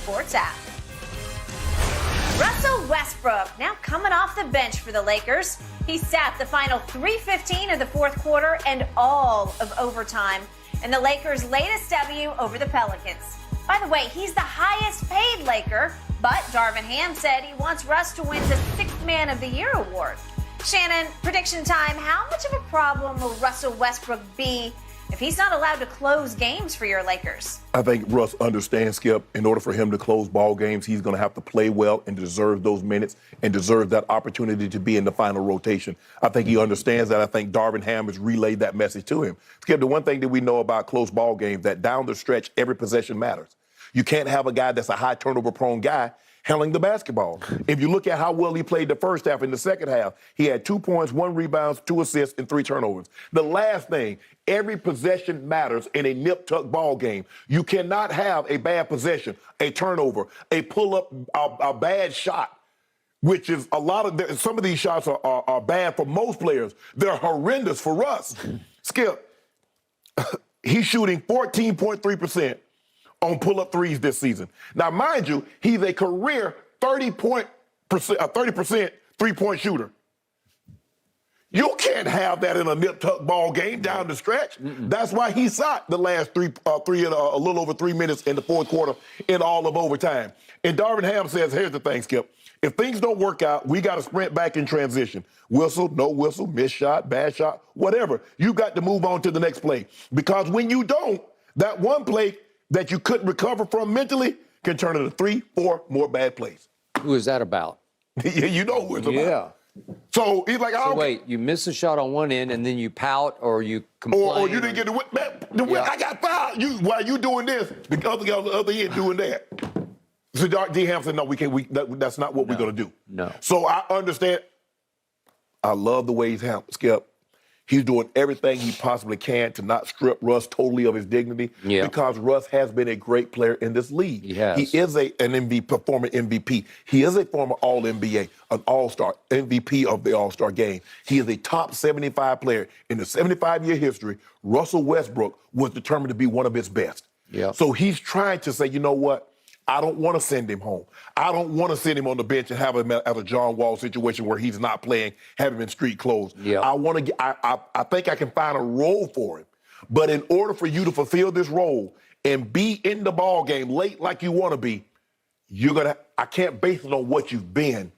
Sports app. Russell Westbrook now coming off the bench for the Lakers. He sat the final 3:15 of the fourth quarter and all of overtime in the Lakers' latest W over the Pelicans. By the way, he's the highest paid Laker, but Darvin Ham said he wants Russ to win the Sixth Man of the Year award. Shannon, prediction time. How much of a problem will Russell Westbrook be if he's not allowed to close games for your Lakers? I think Russ understands, Skip, in order for him to close ball games, he's going to have to play well and deserve those minutes and deserve that opportunity to be in the final rotation. I think he understands that. I think Darvin Ham has relayed that message to him. Skip, the one thing that we know about close ball games, that down the stretch, every possession matters. You can't have a guy that's a high turnover-prone guy handling the basketball. If you look at how well he played the first half, in the second half, he had 2 points, 1 rebound, 2 assists, and 3 turnovers. The last thing, every possession matters in a nip-tuck ball game. You cannot have a bad possession, a turnover, a pull-up, a bad shot, which is some of these shots are bad for most players. They're horrendous for us. Skip, he's shooting 14.3% on pull-up threes this season. Now, mind you, he's a career 30% three-point shooter. You can't have that in a nip-tuck ball game down the stretch. That's why he shot the last three in a little over 3 minutes in the fourth quarter in all of overtime. And Darvin Ham says, here's the thing, Skip. If things don't work out, we got to sprint back in transition. Whistle, no whistle, missed shot, bad shot, whatever. You got to move on to the next play. Because when you don't, that one play that you couldn't recover from mentally can turn into 3, 4 more bad plays. Who is that about? You know who it's about. Yeah. So he's like, so wait, you miss a shot on one end and then you pout or you complain? Or you didn't get the whip. Yeah. I got fouled. While you doing this, the other guy on the other end doing that. So D. Ham said, no, we can't. That's not what we're going to do. No. So I understand. I love the way he's handled, Skip. He's doing everything he possibly can to not strip Russ totally of his dignity because Russ has been a great player in this league. He has. He is an former MVP. He is a former All-NBA, an All-Star, MVP of the All-Star game. He is a top 75 player. In the 75-year history, Russell Westbrook was determined to be one of his best. Yeah. So he's trying to say, you know what? I don't want to send him home. I don't want to send him on the bench and have him as a John Wall situation where he's not playing, have him in street clothes. Yeah. I think I can find a role for him. But in order for you to fulfill this role and be in the ball game late like you want to be, I can't base it on what you've been.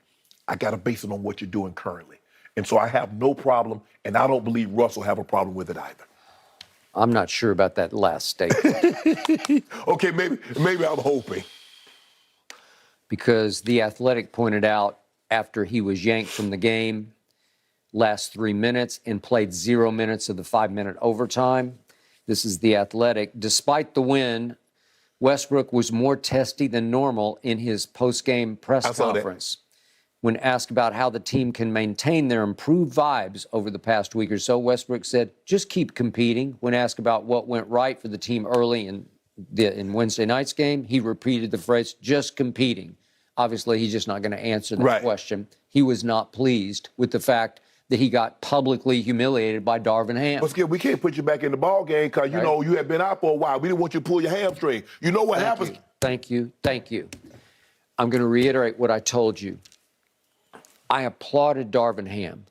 I got to base it on what you're doing currently. And so I have no problem, and I don't believe Russ will have a problem with it either. I'm not sure about that last statement. Okay, maybe I'm hoping. Because The Athletic pointed out after he was yanked from the game last 3 minutes and played 0 minutes of the 5-minute overtime. This is The Athletic. Despite the win, Westbrook was more testy than normal in his post-game press conference. When asked about how the team can maintain their improved vibes over the past week or so, Westbrook said, just keep competing. When asked about what went right for the team early in Wednesday night's game, he repeated the phrase, just competing. Obviously, he's just not going to answer that question. He was not pleased with the fact that he got publicly humiliated by Darvin Ham. But Skip, we can't put you back in the ball game because, you know, you have been out for a while. We didn't want you to pull your hamstring. You know what happens? Thank you. I'm going to reiterate what I told you. I applauded Darvin Ham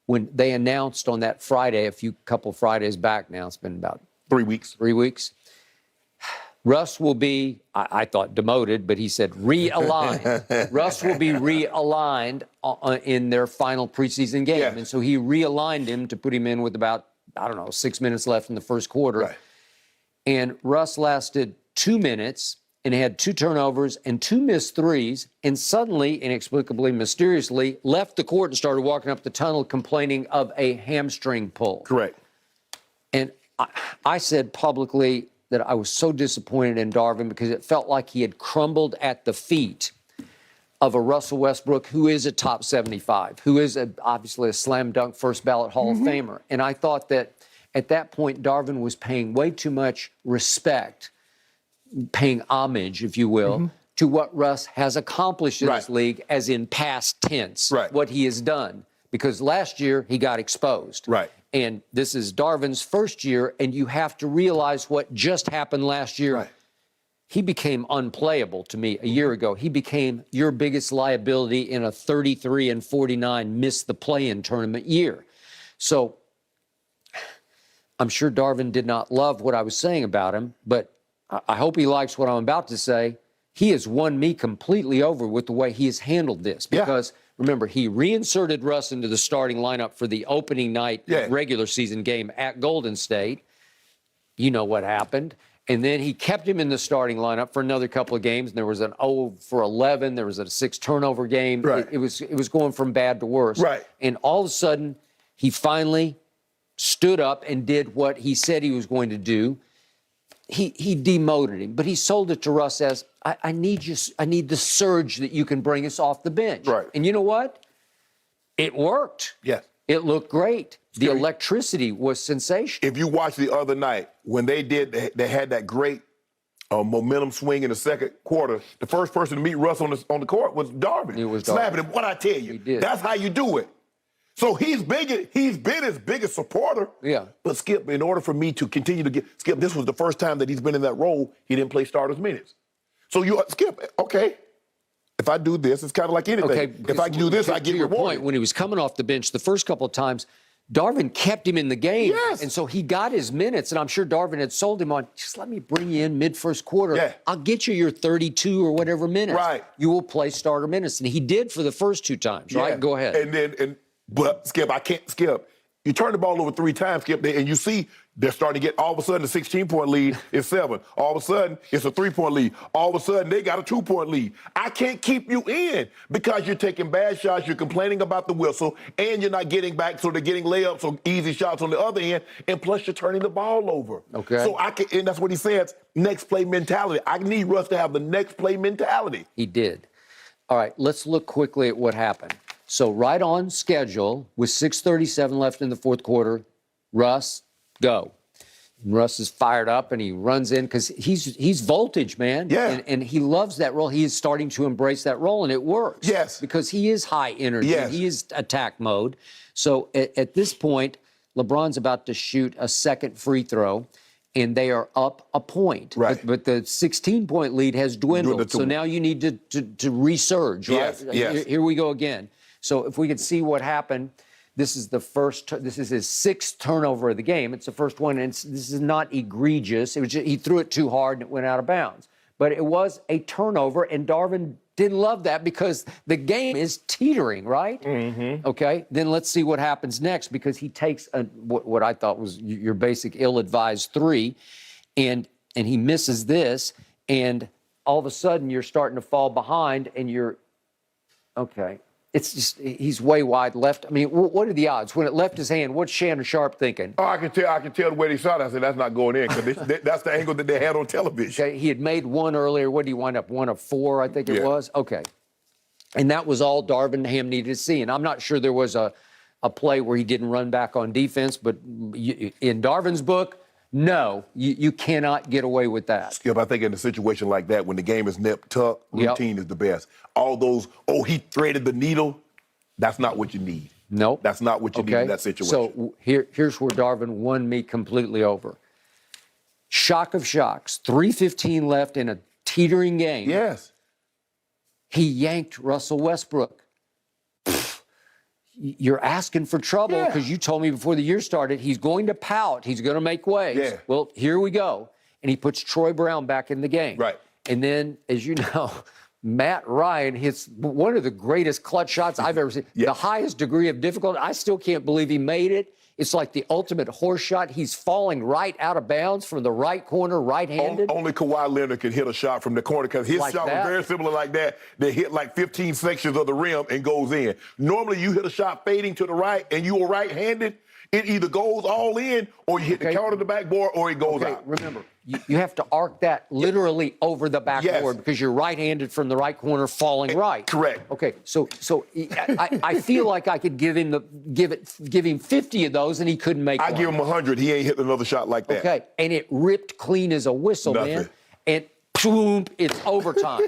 when they announced on that Friday, couple Fridays back now, it's been about 3 weeks. 3 weeks. Russ will be, I thought demoted, but he said realigned. Russ will be realigned in their final preseason game. Yes. And so he realigned him to put him in with about, 6 minutes left in the first quarter. Right. And Russ lasted 2 minutes and had 2 turnovers and 2 missed threes, and suddenly, inexplicably, mysteriously, left the court and started walking up the tunnel complaining of a hamstring pull. Correct. And I said publicly that I was so disappointed in Darvin because it felt like he had crumbled at the feet of a Russell Westbrook who is a top 75, who is obviously a slam dunk first ballot Hall of Famer. And I thought that at that point, Darvin was paying way too much respect, paying homage, if you will, to what Russ has accomplished in this league, as in past tense, what he has done. Because last year, he got exposed. Right. And this is Darvin's first year, and you have to realize what just happened last year. Right. he became unplayable to me a year ago. He became your biggest liability in a 33-49 miss the play-in tournament year. So I'm sure Darvin did not love what I was saying about him, but I hope he likes what I'm about to say. He has won me completely over with the way he has handled this because, remember, he reinserted Russ into the starting lineup for the opening night regular season game at Golden State. You know what happened. And then he kept him in the starting lineup for another couple of games. And there was an 0 for 11. There was a 6 turnover game. Right. It was going from bad to worse. Right. And all of a sudden, he finally stood up and did what he said he was going to do. He demoted him, but he sold it to Russ as, I need you. I need the surge that you can bring us off the bench. Right. And you know what? It worked. Yes. It looked great. The electricity was sensational. If you watch the other night, when they had that great momentum swing in the second quarter, the first person to meet Russ on the court was Darvin. It was slapping him. What I tell you, that's how you do it. So he's been his biggest supporter. Yeah. But Skip, in order for me to continue to get Skip, this was the first time that he's been in that role. He didn't play starters minutes. So you Skip, okay. If I do this, it's kind of like anything. Okay, if I do this, I get rewarded. Point, when he was coming off the bench the first couple of times, Darvin kept him in the game. Yes. And so he got his minutes, and I'm sure Darvin had sold him on, just let me bring you in mid-first quarter. Yeah. I'll get you your 32 or whatever minutes. Right. You will play starter minutes. And he did for the first 2 times, right? Go ahead. But, Skip, I can't, Skip, you turn the ball over 3 times, Skip, and you see they're starting to get, all of a sudden, a 16-point lead is 7. All of a sudden, it's a 3-point lead. All of a sudden, they got a 2-point lead. I can't keep you in because you're taking bad shots, you're complaining about the whistle, and you're not getting back, so they're getting layups or easy shots on the other end, and plus you're turning the ball over. Okay. So and that's what he says, next play mentality. I need Russ to have the next play mentality. He did. All right, let's look quickly at what happened. So right on schedule, with 6:37 left in the fourth quarter, Russ, go. And Russ is fired up, and he runs in because he's voltage, man. Yeah. And he loves that role. He is starting to embrace that role, and it works. Yes. Because he is high energy. Yes. He is attack mode. So at this point, LeBron's about to shoot a second free throw, and they are up a point. Right. But the 16-point lead has dwindled. So now you need to resurge, right? Yes. Here we go again. So if we could see what happened, this is his 6th turnover of the game. It's the first one, and this is not egregious. It was just, he threw it too hard and it went out of bounds. But it was a turnover, and Darvin didn't love that because the game is teetering, right? Mm-hmm. Okay, then let's see what happens next, because he takes what I thought was your basic ill-advised 3, and he misses this, and all of a sudden you're starting to fall behind, and okay. It's just, he's way wide left. I mean, what are the odds? When it left his hand, what's Shannon Sharp thinking? Oh, I can tell the way they shot it. I said, that's not going in, because that's the angle that they had on television. Okay, he had made 1 earlier. What did he wind up? 1 of 4, I think it was? Okay. And that was all Darvin Ham needed to see. And I'm not sure there was a play where he didn't run back on defense, but in Darvin's book, no, you cannot get away with that. Skip, I think in a situation like that, when the game is nip tuck, routine is the best. All those, he threaded the needle, that's not what you need. Nope. That's not what you need in that situation. So here's where Darvin won me completely over. Shock of shocks, 3:15 left in a teetering game. Yes. He yanked Russell Westbrook. You're asking for trouble because you told me before the year started he's going to pout. He's going to make waves. Yeah. Well, here we go. And he puts Troy Brown back in the game. Right. And then, as you know, Matt Ryan hits one of the greatest clutch shots I've ever seen. The highest degree of difficulty. I still can't believe he made it. It's like the ultimate horse shot. He's falling right out of bounds from the right corner, right-handed. Only Kawhi Leonard can hit a shot from the corner, because his shot was very similar like that. They hit like 15 sections of the rim and goes in. Normally, you hit a shot fading to the right and you are right-handed, it either goes all in or you hit the counter of the backboard or it goes out. Remember, you have to arc that literally over the backboard because you're right-handed from the right corner falling right. Correct. Okay, so I feel like I could give him 50 of those and he couldn't make one. I give him 100. He ain't hitting another shot like that. Okay, and it ripped clean as a whistle, man. And boom, it's overtime.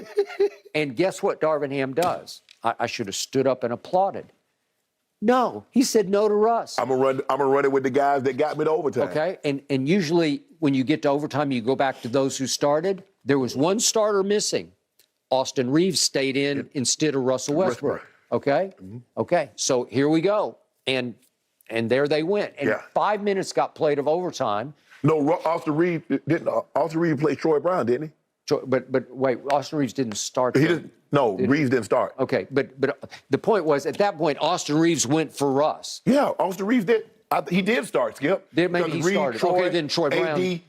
And guess what Darvin Ham does? I should have stood up and applauded. No, he said no to Russ. I'm gonna run it with the guys that got me to overtime. Okay, and usually when you get to overtime, you go back to those who started. There was one starter missing. Austin Reeves stayed in instead of Russell Westbrook. Okay? Okay, so here we go. And there they went. And 5 minutes got played of overtime. No, Austin Reeves didn't. Austin Reeves played Troy Brown, didn't he? But wait, Austin Reeves didn't start. He didn't. No, Reeves didn't start. Okay, but the point was, at that point, Austin Reeves went for Russ. Yeah, Austin Reeves did. He did start, Skip. Maybe he started. Okay, then Troy Brown. AD,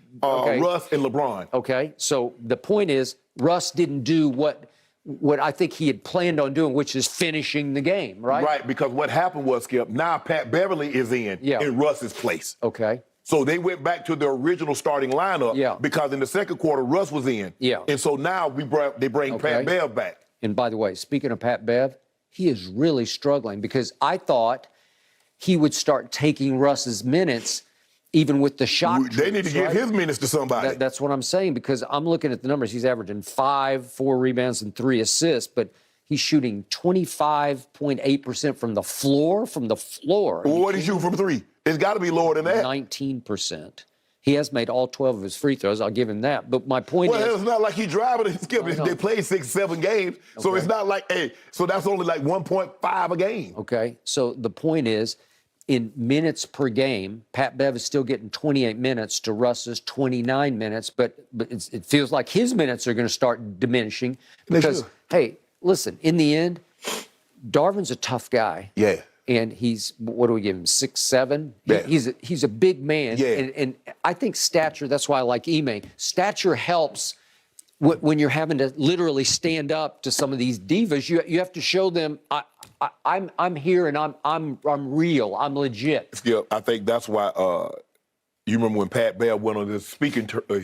Russ, and LeBron. Okay, so the point is, Russ didn't do what I think he had planned on doing, which is finishing the game, right? Right, because what happened was, Skip, now Pat Beverly is in Russ's place. Okay. So they went back to the original starting lineup because in the second quarter, Russ was in. Yeah. And so now they bring Pat Bev back. And by the way, speaking of Pat Bev, he is really struggling because I thought he would start taking Russ's minutes even with the shot. They need to give his minutes to somebody. That's what I'm saying, because I'm looking at the numbers. He's averaging 5, 4 rebounds, and 3 assists, but he's shooting 25.8% from the floor. Well, what did he shoot from three? It's got to be lower than that. 19%. He has made all 12 of his free throws. I'll give him that. But my point is... Well, it's not like he's driving and skipping. They played 6, 7 games, so it's not like, so that's only like 1.5 a game. Okay, so the point is, in minutes per game, Pat Bev is still getting 28 minutes to Russ's 29 minutes, but it feels like his minutes are going to start diminishing because, hey, listen, in the end, Darvin's a tough guy. Yeah. And he's, what do we give him, 6'7"? Yeah. He's a big man. Yeah. And I think stature, that's why I like Ime. Stature helps when you're having to literally stand up to some of these divas. You have to show them, I'm here and I'm real. I'm legit. Yeah, I think that's why you remember when Pat Bev went on his speaking circuit.